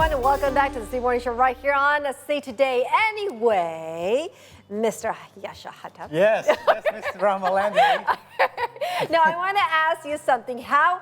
everyone, and welcome back to the C Morning Show right here on Say Today Anyway. Mr. Yashahata. Yes, Mr. Ramalandi. Now, I want to ask you something. How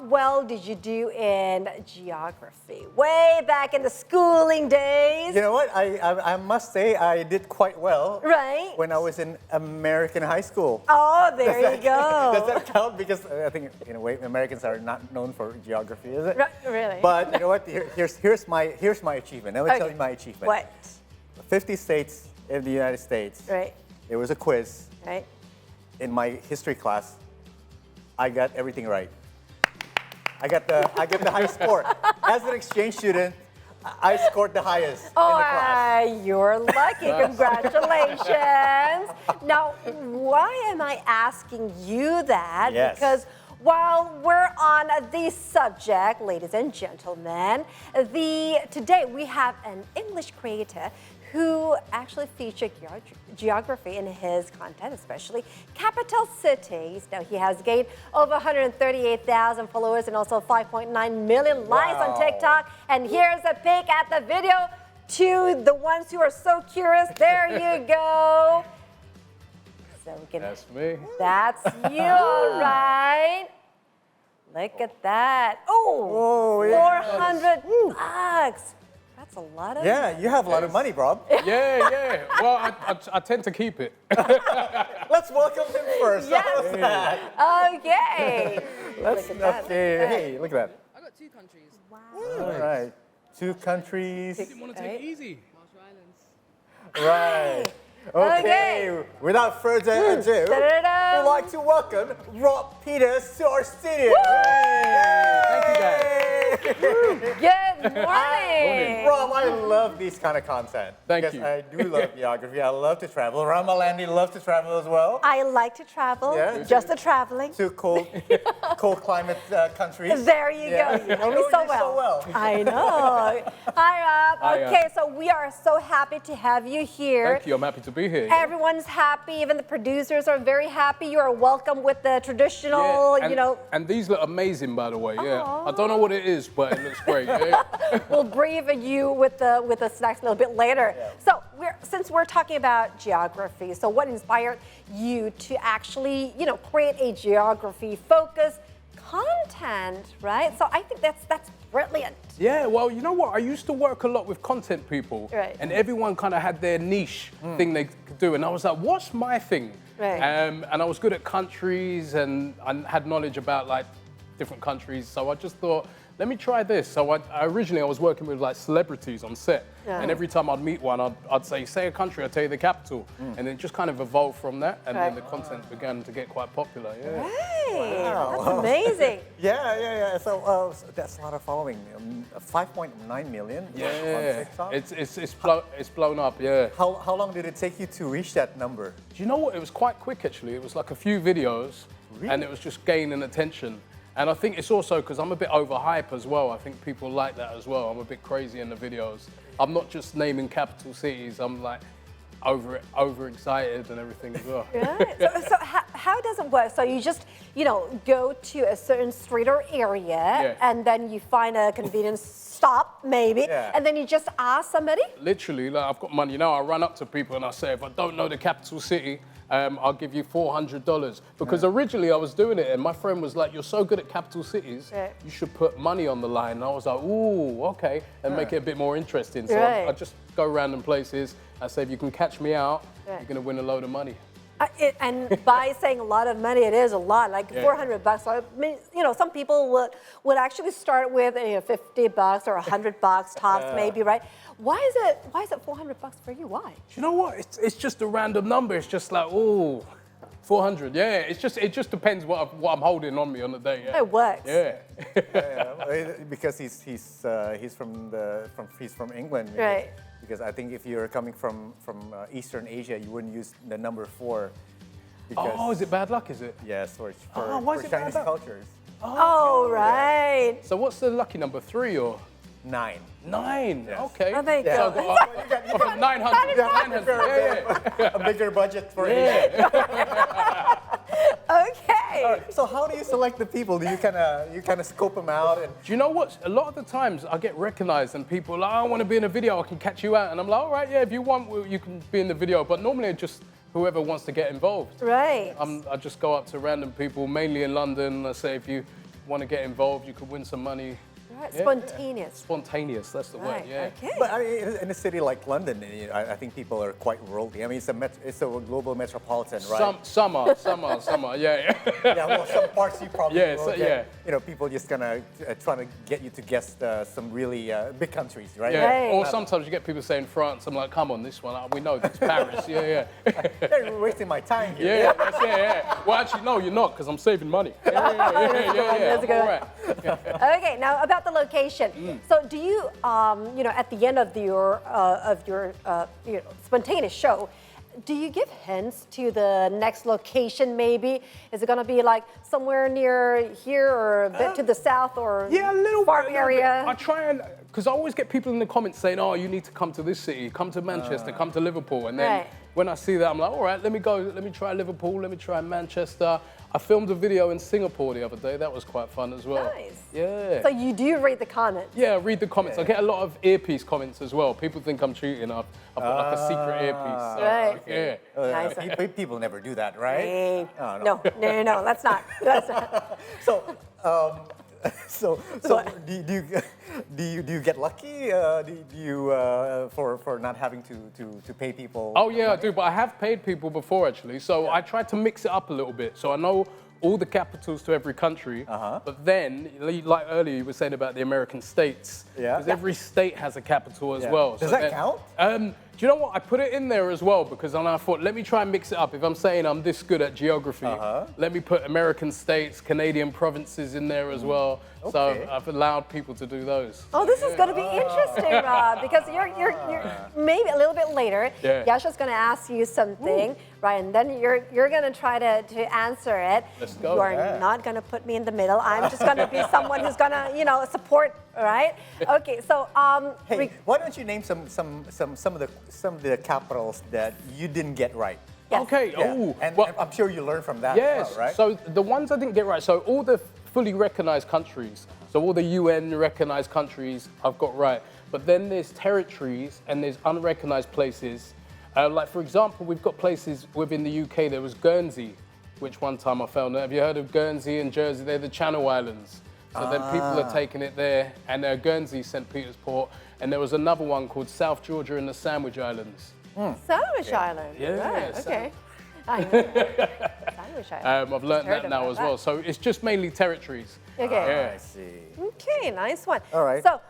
well did you do in geography? Way back in the schooling days. You know what? I must say I did quite well. Right. When I was in American high school. Oh, there you go. Does that count? Because I think, in a way, Americans are not known for geography, is it? Really? But you know what? Here's my achievement. Let me tell you my achievement. What? 50 states in the United States. Right. There was a quiz. Right. In my history class, I got everything right. I got the highest score. As an exchange student, I scored the highest in the class. You're lucky. Congratulations. Now, why am I asking you that? Yes. Because while we're on the subject, ladies and gentlemen, today we have an English creator who actually featured geography in his content, especially capital cities. Now, he has gained over 138,000 followers and also 5.9 million likes on TikTok. And here's a peek at the video to the ones who are so curious. There you go. So we can, that's me. That's you, all right. Look at that. Oh, 400 bucks. That's a lot of Yeah, you have a lot of money, Rob. Yeah. Well, I tend to keep it. Let's welcome him first. Yes. Okay. Let's, Look at that. okay. Hey, look at that. I got 2 countries. Wow. All right. 2 countries. Didn't want to take it easy. Marshall Islands. Right. Okay. Without further ado, Da-da-da. we'd like to welcome Robb Peters to our studio. Thank you, guys. Good morning. Rob, I love these kind of content. Thank because you. I do love geography. I love to travel. Ramalandi loves to travel as well. I like to travel, Yeah. just the traveling. To cold climate countries. There you go. You know me know so you well. so well. I know. Hi, Rob. Hi, Okay, so we are so happy to have you here. Thank you. I'm happy to be here. Everyone's happy. Even the producers are very happy. You are welcome with the traditional, and, And these look amazing, by the way. Yeah. I don't know what it is, but it looks great. Yeah. We'll brief you with the snacks a little bit later. Yeah. So since we're talking about geography, so what inspired you to actually, create a geography-focused content, right? So I think that's brilliant. Yeah, well, you know what? I used to work a lot with content people, Right. and everyone kind of had their niche thing they could do, and I was like, what's my thing? Right. And I was good at countries, and I had knowledge about like different countries, so I just thought, let me try this. So originally I was working with like celebrities on set, Yeah. and every time I'd meet one, I'd say a country, I'd tell you the capital, and it just kind of evolved from that, and then the content began to get quite popular. Yeah. Hey, Wow. that's amazing. Yeah. So that's a lot of following. 5.9 million on Yeah, TikTok. it's blown up. Yeah. How long did it take you to reach that number? Do you know what? It was quite quick, actually. It was like a few videos, and it was just gaining attention. And I think it's also because I'm a bit overhype as well. I think people like that as well. I'm a bit crazy in the videos. I'm not just naming capital cities. I'm like overexcited and everything as well. Right. So how does it work? So you just, go to a certain street or area, and then you find a convenience stop, maybe, and then you just ask somebody? Literally, like I've got money now. I run up to people and I say, if I don't know the capital city, I'll give you $400. Because originally I was doing it and my friend was like, you're so good at capital cities, you should put money on the line. And I was like, ooh, okay, and make it a bit more interesting. So I just go random places. I say, if you can catch me out, you're going to win a load of money. And by saying a lot of money, it is a lot, like $400. So I mean, some people would actually start with $50 or $100 tops, maybe, right? Why is it $400 for you? Why? You know what? It's just a random number. It's just like, ooh, 400. Yeah, it just depends what I'm holding on me on the day. Yeah. It works. Yeah. Because he's from England. Right. Because I think if you're coming from Eastern Asia, you wouldn't use the number 4. Oh, is it bad luck? Is it? Yes, for why is it bad Chinese luck? cultures. Oh, right. So what's the lucky number? 3 or 9. 9? Yes. Okay. Oh, there you So go. I've got 900. 900. Yeah. A bigger budget for Asia. Okay. All right. So how do you select the people? Do you kind of scope them out? And Do you know what? A lot of the times I get recognized and people are like, I want to be in a video, I can catch you out. And I'm like, all right, yeah, if you want, you can be in the video. But normally it's just whoever wants to get involved. Right. I just go up to random people, mainly in London. I say, if you want to get involved, you could win some money. Right. Yeah. Spontaneous. Spontaneous, that's the word, yeah. Okay. But I mean, in a city like London, I think people are quite worldly. I mean, it's a global metropolitan, right? Some are, yeah. Yeah, well, some parts you probably Yeah, will so- get, yeah. you know, people just gonna trying to get you to guess some really big countries, right? Yeah, Right. or sometimes you get people saying France. I'm like, come on, this one, we know it's Paris. Yeah. You're wasting my time here. Yeah, that's it, yeah. Well, actually, no, you're not, because I'm saving money. Yeah. That's a good All one. right. Okay, now about the location. So, do you, at the end of your spontaneous show, do you give hints to the next location? Maybe is it going to be like somewhere near here, or a bit to the south, or Yeah, a little farm bit, area? I try and, because I always get people in the comments saying, oh, you need to come to this city, come to Manchester, come to Liverpool. And then Right. when I see that, I'm like, all right, let me go, let me try Liverpool, let me try Manchester. I filmed a video in Singapore the other day. That was quite fun as well. Nice. Yeah. So you do read the comments. Yeah, read the comments. I get a lot of earpiece comments as well. People think I'm cheating. I've got like a secret earpiece. So, Right. Yeah. Nice. People never do that, right? Hey. Oh, no. No, that's not. That's not. So, do you get lucky? Do you for not having to pay people? Oh yeah, I do, but I have paid people before actually. So I tried to mix it up a little bit. So I know all the capitals to every country, but then, like earlier you were saying about the American states, Yeah. because every state has a capital as Yeah. well. Does So that count? Do you know what? I put it in there as well because then I thought, let me try and mix it up. If I'm saying I'm this good at geography, let me put American states, Canadian provinces in there as well. Okay. So I've allowed people to do those. Oh, this is going to be interesting, Rob, because you're maybe a little bit later. Yeah. Yasha's going to ask you something, right, and then you're going to try to answer it. Let's go. You are Yeah. not going to put me in the middle. I'm just going to be someone who's going to, support. All right. Okay. So Hey, why don't you name some of the capitals that you didn't get right? Yes. Okay. Yeah. Oh, And well, I'm sure you learned from that yes. as well, right? So the ones I didn't get right. So all the fully recognized countries. So all the UN recognized countries I've got right. But then there's territories and there's unrecognized places. Like for example, we've got places within the UK. There was Guernsey, which one time I found. Have you heard of Guernsey and Jersey? They're the Channel Islands. So then people are taking it there, and Guernsey, St. Peter's Port, and there was another one called South Georgia and the Sandwich Islands. Sandwich Island. Yeah, Right. Sam- Okay. I know. Sandwich Island. I've learned Heard that now about as well. that. So it's just mainly territories. Okay. Yeah. I see. Okay, nice one. All right. So,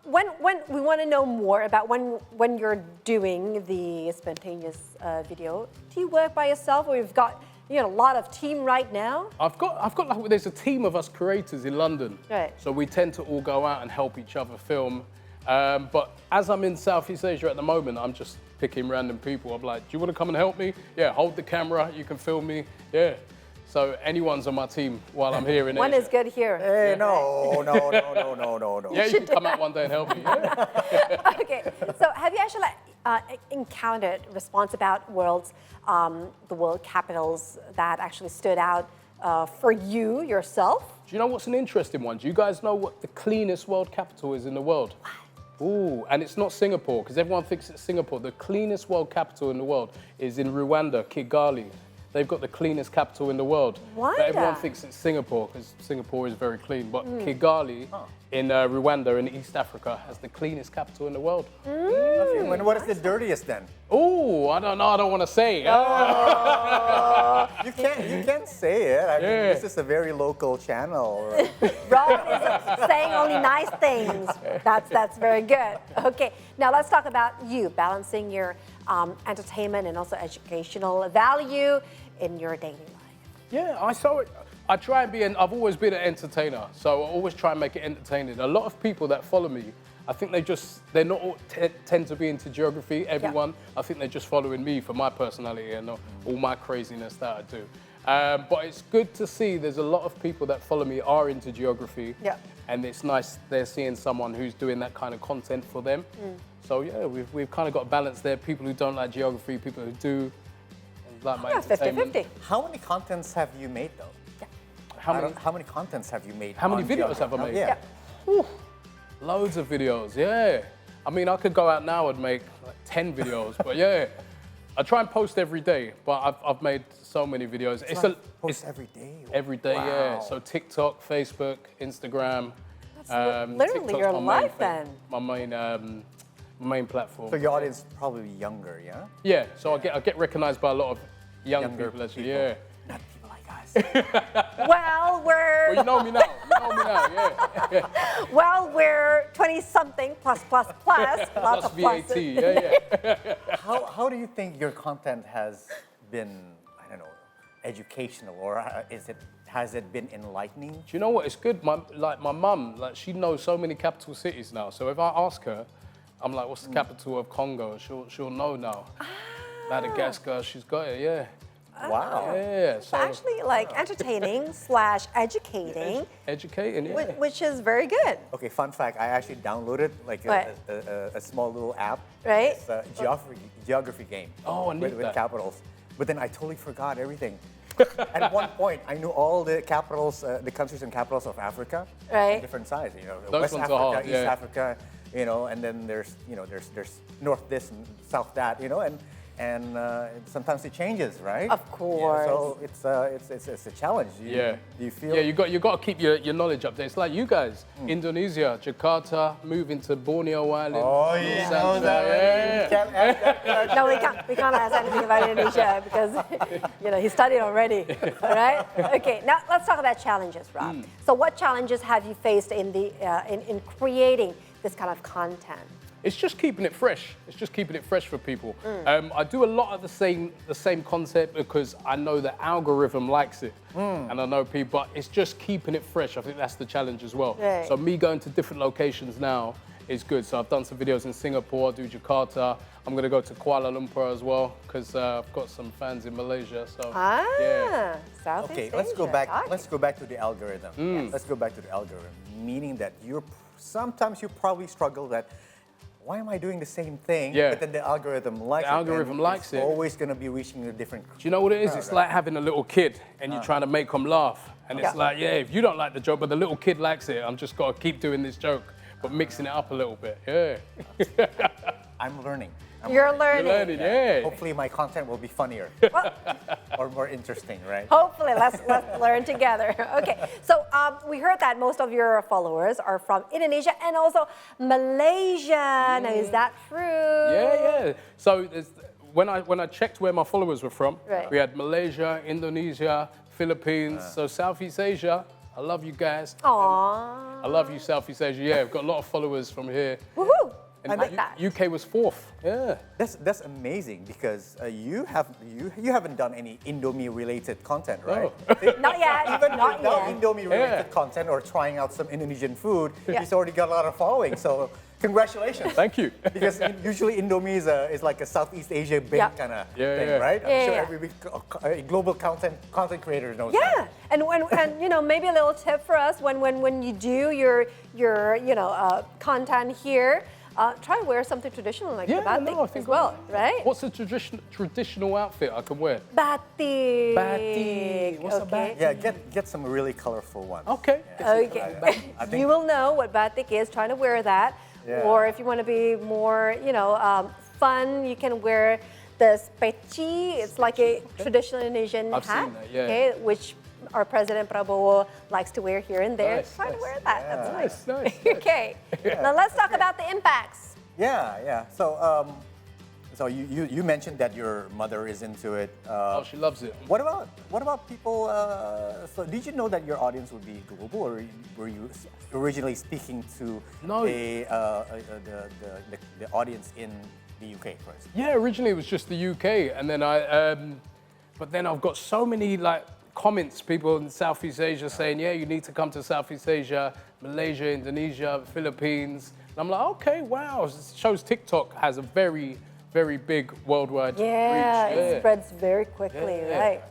when we want to know more about when you're doing the spontaneous video, do you work by yourself, or you've got a lot of team right now? I've got like, there's a team of us creators in London. Right. So we tend to all go out and help each other film. But as I'm in Southeast Asia at the moment, I'm just picking random people. I'm like, do you want to come and help me? Yeah, hold the camera, you can film me. Yeah. So anyone's on my team while I'm here in One Asia. is good here. Hey, no. Yeah, you can come out one day and help me. Yeah. Okay, so have you actually encountered response about the world capitals that actually stood out for you yourself? Do you know what's an interesting one? Do you guys know what the cleanest world capital is in the world? Ooh, and it's not Singapore, because everyone thinks it's Singapore. The cleanest world capital in the world is in Rwanda, Kigali. They've got the cleanest capital in the world. Why But everyone that? thinks it's Singapore, because Singapore is very clean. But Kigali in Rwanda in East Africa has the cleanest capital in the world. And what is the dirtiest then? Oh, I don't know. I don't want to say. You can't say it. I mean, Yeah. this is a very local channel. Right? Rob is saying only nice things. That's very good. Okay, now let's talk about you balancing your entertainment and also educational value in your daily life. Yeah, I saw it. I try and be I've always been an entertainer, so I always try and make it entertaining. A lot of people that follow me, I think they're not all tend to be into geography, everyone. I think they're just following me for my personality and all my craziness that I do. But it's good to see there's a lot of people that follow me are into geography. Yeah. And it's nice they're seeing someone who's doing that kind of content for them. So yeah, we've kind of got a balance there. People who don't like geography, people who do. And like my Yeah, entertainment. 50-50. How many contents have you made though? How many contents have you made? How many on videos geography? have I made? Yeah. Whew, loads of videos, yeah. I mean, I could go out now and make like 10 videos, but yeah. I try and post every day, but I've made so many videos. Post every day? Every day, Wow. yeah. So TikTok, Facebook, Instagram. Literally TikTok's your my main life thing, then. my main platform. So your audience is probably younger, yeah? Yeah, so I get recognized by a lot of Younger people actually, people. yeah. Not people like us. Well, Well, you know me now, yeah. we're 20-something plus, lots Plus of VAT, pluses. yeah. How do you think your content has been, I don't know, educational, or has it been enlightening? Do you know what? It's good. My mum, like she knows so many capital cities now. So if I ask her, I'm like, "What's the capital of Congo?" She'll know now. Madagascar, she's got it. Yeah. Wow. Yeah. So actually, like entertaining / educating, Educating. Yeah. which is very good. Okay, fun fact, I actually downloaded like a small little app. Right. It's a geography game. Oh, I need with that. capitals. But then I totally forgot everything. At one point, I knew all the capitals, the countries and capitals of Africa. Right. In different size. You know, Those West ones Africa, are hard, East yeah. Africa, you know, and then there's North this and South that, you know, and sometimes it changes, right? Of course. So it's a challenge. Do you feel? Yeah, you got to keep your knowledge up there. It's like you guys, Indonesia, Jakarta, moving to Borneo Island. Oh, you know Nusantara, that. yeah. You can't ask that. No, we can't ask anything about Indonesia because he studied already, right? Okay, now let's talk about challenges, Rob. So, what challenges have you faced in in creating this kind of content? It's just keeping it fresh. It's just keeping it fresh for people. I do a lot of the same concept because I know the algorithm likes it, and I know people. But it's just keeping it fresh. I think that's the challenge as well. Right. So me going to different locations now is good. So I've done some videos in Singapore, I do Jakarta. I'm going to go to Kuala Lumpur as well because I've got some fans in Malaysia. So yeah. Southeast Okay, Asia. let's go back. Talk. Let's go back to the algorithm. Let's go back to the algorithm, meaning that sometimes you probably struggle that. Why am I doing the same thing? Yeah. But then the algorithm likes it. The algorithm likes it. It's always going to be reaching a different. Do you know what it is? It's crowd, like having a little kid and you're trying to make them laugh. And it's like, yeah, if you don't like the joke, but the little kid likes it, I'm just got to keep doing this joke, but mixing it up a little bit. Yeah. I'm learning. You're learning. You're learning, yeah. Hopefully my content will be funnier or more interesting, right? Hopefully, let's learn together. Okay, so we heard that most of your followers are from Indonesia and also Malaysia. Now, is that true? Yeah. So when I checked where my followers were from, Right. we had Malaysia, Indonesia, Philippines, so Southeast Asia. I love you guys. Aww. I love you, Southeast Asia. Yeah, I've got a lot of followers from here. Woohoo! And like that. UK was 4th. Yeah. That's amazing because you haven't done any Indomie related content, right? Not yet. Even Not without yet. Indomie related Yeah. content or trying out some Indonesian food, Yeah. he's already got a lot of following. So congratulations. Thank you. Because usually Indomie is like a Southeast Asia big Yeah. kind of Yeah, thing, yeah. right? I'm Yeah, sure yeah. every global content creator knows Yeah, that. and maybe a little tip for us when you do your content here. Try to wear something traditional like the batik I think as well, right? What's a traditional outfit I can wear? Batik. Batik. What's a batik? Yeah, get some really colorful ones. Okay. Okay. I think You will know what batik is, trying to wear that. Yeah. Or if you want to be more, fun, you can wear this peci. It's like a traditional Indonesian I've hat, seen that, yeah. okay, which our President Prabowo likes to wear here and there. Nice, Try to nice. wear that. That's Nice. okay. Now let's talk about the impacts. Yeah. So you mentioned that your mother is into it. Oh, she loves it. What about people? So did you know that your audience would be global, or were you originally speaking to No. the audience in the UK first? Yeah, originally it was just the UK, and then but then I've got so many comments, people in Southeast Asia saying, yeah, you need to come to Southeast Asia, Malaysia, Indonesia, Philippines. And I'm like, okay, wow. It shows TikTok has a very, very big worldwide Yeah, reach. it spreads very quickly, Yeah. right?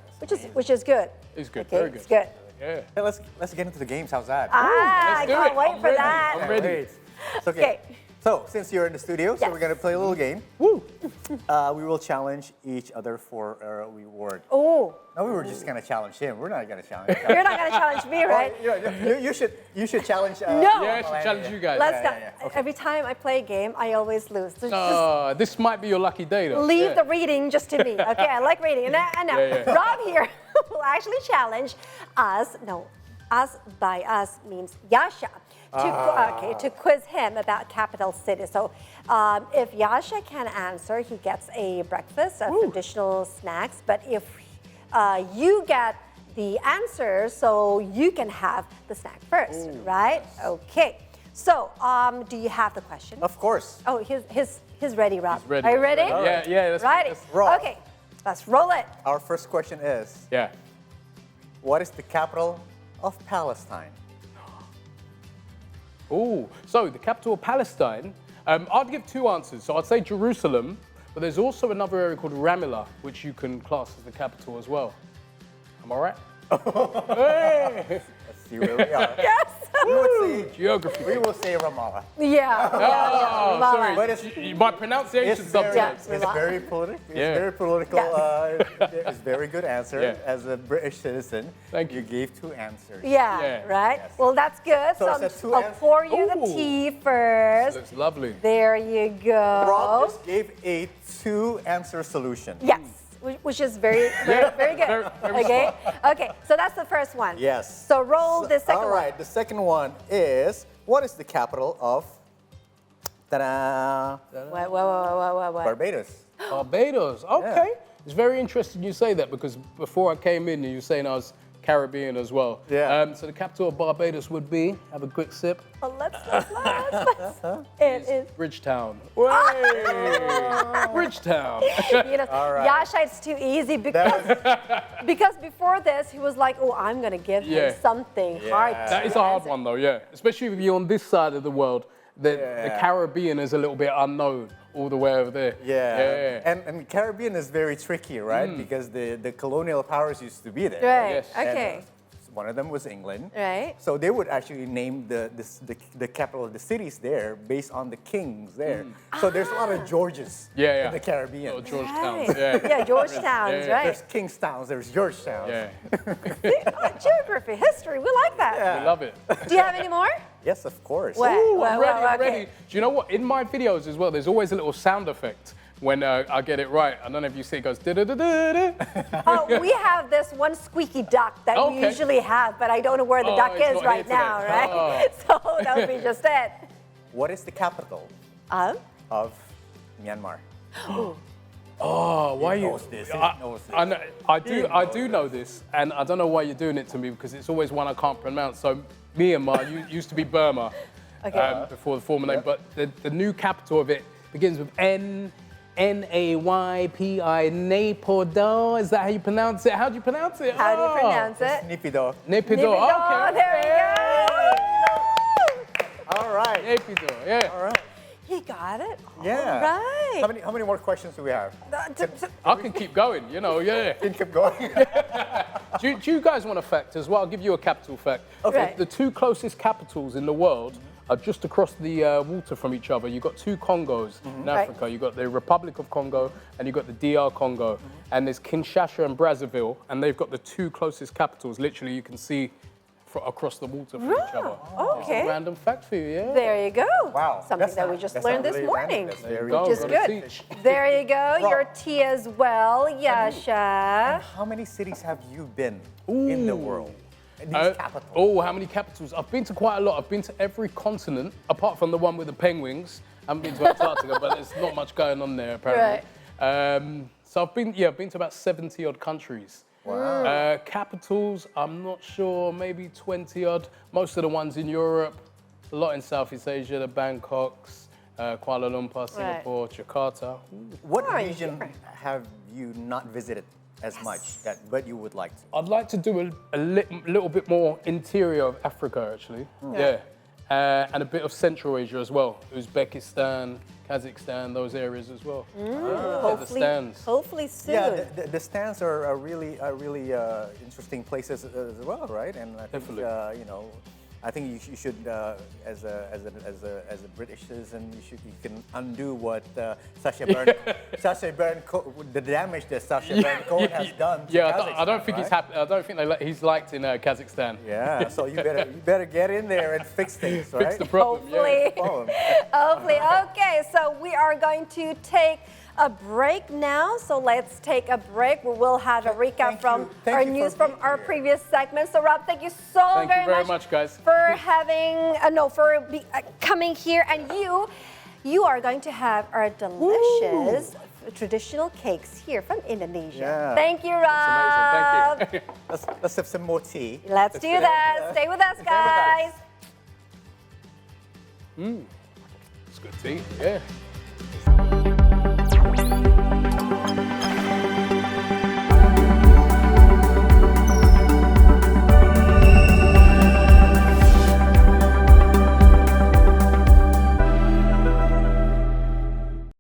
Which is good. It's good, Okay, very good. It's good. Yeah. Hey, let's get into the games. How's that? I let's do can't it. wait I'm for ready. that. I'm ready. Wait. It's Okay. So, since you're in the studio, so Yes. we're going to play a little game. Woo! We will challenge each other for a reward. Oh, No, we were just going to challenge him. We're not going to challenge him. you're not going to challenge me, right? You should challenge. No. Yeah, I should challenge you guys. Let's yeah, go. yeah. Okay. Every time I play a game, I always lose. So just This might be your lucky day, though. leave Yeah. the reading just to me. Okay, I like reading. And now, Yeah. Rob here will actually challenge us. No, us by us means Yasha. To quiz him about capital city. So if Yasha can answer, he gets a breakfast, traditional snacks. But if you get the answer, so you can have the snack first, right? Okay. So do you have the question? Of course. Oh, he's ready, Rob. He's ready. Are you ready? Yeah. Ready? roll. Okay, let's roll it. Our first question is, Yeah. what is the capital of Palestine? Oh, so the capital of Palestine, I'd give two answers. So I'd say Jerusalem, but there's also another area called Ramallah, which you can class as the capital as well. Am I right? Hey! Let's see where we are. Yes. We would say, Geography. we will say Ramallah. Yeah. Oh, Ramallah. sorry. But it's- My pronunciation It's very, sometimes. Yeah. it's very political. It's Yeah. very political. Yes. It's very good answer. Yeah. As a British citizen, Thank you. you gave two answers. Yeah, Yeah. right? Yes. Well, that's good. So So it's a two I'll answer- pour you the Ooh. tea first. Looks lovely. There you go. Rob just gave a two-answer solution. Yes, which is very good. Very Okay, okay. So that's the first one. Yes. So roll the second All right. The second one is, what is the capital of ta-da, one. What? Barbados? Barbados. Okay. It's very interesting you say that because before I came in, you were saying I was Caribbean as well. Yeah. So the capital of Barbados would be, have a quick sip, Well, let's. It is. Bridgetown. Way! Bridgetown. You know, All right. Yasha, it's too easy because before this he was like, oh, I'm gonna give him Yeah. something hard. Yeah. to That is a hard answer. one though, yeah. Especially if you're on this side of the world. The Caribbean is a little bit unknown all the way over there. Yeah. And Caribbean is very tricky, right? Because the colonial powers used to be there. Right. Yes. And, Okay. one of them was England. Right. So they would actually name the capital of the cities there based on the kings there. So there's a lot of Georges Yeah. in the Caribbean. Oh, Georgetown. Right. Yeah. Yeah, Georgetown's Yeah. right. There's Kingstowns, there's Georgetowns. Yeah. Geography, history, we like that. We love it. Do you have any more? Yes, of course. What? Ooh, I'm ready, I'm okay. ready. Do you know what? In my videos as well, there's always a little sound effect when I get it right. I don't know if you see it goes da-da-da-da-da. Oh, we have this one squeaky duck that we Okay. usually have, but I don't know where the Oh, duck it's is not right here today. now, right? Oh. So that would be just it. What is the capital of Myanmar? Oh, why He you? knows this, he knows this. I know, I do know this, and I don't know why you're doing it to me because it's always one I can't pronounce. So Myanmar used to be Burma before the former name, but the new capital of it begins with N-A-Y-P-I, Naypyidaw. Is that how you pronounce it? How do you pronounce it? How do you pronounce it? Naypyidaw. Naypyidaw. Naypyidaw, Okay. there we All right. Naypyidaw. Yeah. All right. go. He got it. Yeah. All right. How many more questions do we have? I can keep going. You know. Yeah. Can keep going. Do you guys want a fact as well? I'll give you a capital fact. Okay. The two closest capitals in the world are just across the water from each other. You've got two Congos in Africa. You've got the Republic of Congo and you've got the DR Congo. And there's Kinshasa and Brazzaville, and they've got the two closest capitals. Literally, you can see across the water from each other. okay. It's a random fact for you, yeah. There you go. Wow. Something That's that we not- just that's learned not this really random. morning. That's There you very go. Which is Gotta good. teach. There you go. Rob. Your tea as well, Yasha. How many cities have you been in the world? These capitals. Oh, how many capitals? I've been to quite a lot. I've been to every continent, apart from the one with the penguins. I haven't been to Antarctica, but there's not much going on there, apparently. So I've been to about 70 odd countries. Wow. Capitals, I'm not sure, maybe 20 odd. Most of the ones in Europe, a lot in Southeast Asia, the Bangkoks, Kuala Lumpur, Singapore, Jakarta. What Are you region sure? have you not visited as much, but you would like to? I'd like to do a little bit more interior of Africa, actually. Yeah. And a bit of Central Asia as well. Uzbekistan, Kazakhstan, those areas as well. The stands. Hopefully soon. Yeah, the stands are really interesting places as well, right? And I think, Definitely. I think you should, as a British citizen, you can undo what Sacha Baron Cohen, the damage that Sacha Baron Cohen has done. To I don't think right? he's happy. I don't think he's liked in Kazakhstan. Yeah, so you better get in there and fix things, right? Fix the problem. Hopefully. Hopefully. Okay, so we are going to take a break now. So let's take a break. We will have a recap from our news from our previous segment. So Rob, thank you so very much, guys, for having coming here. And you are going to have our delicious traditional cakes here from Indonesia. Yeah. Thank you, Rob. That's amazing. Thank you. Let's have some more tea. Let's do that. Stay with us, guys. It's good tea. Yeah.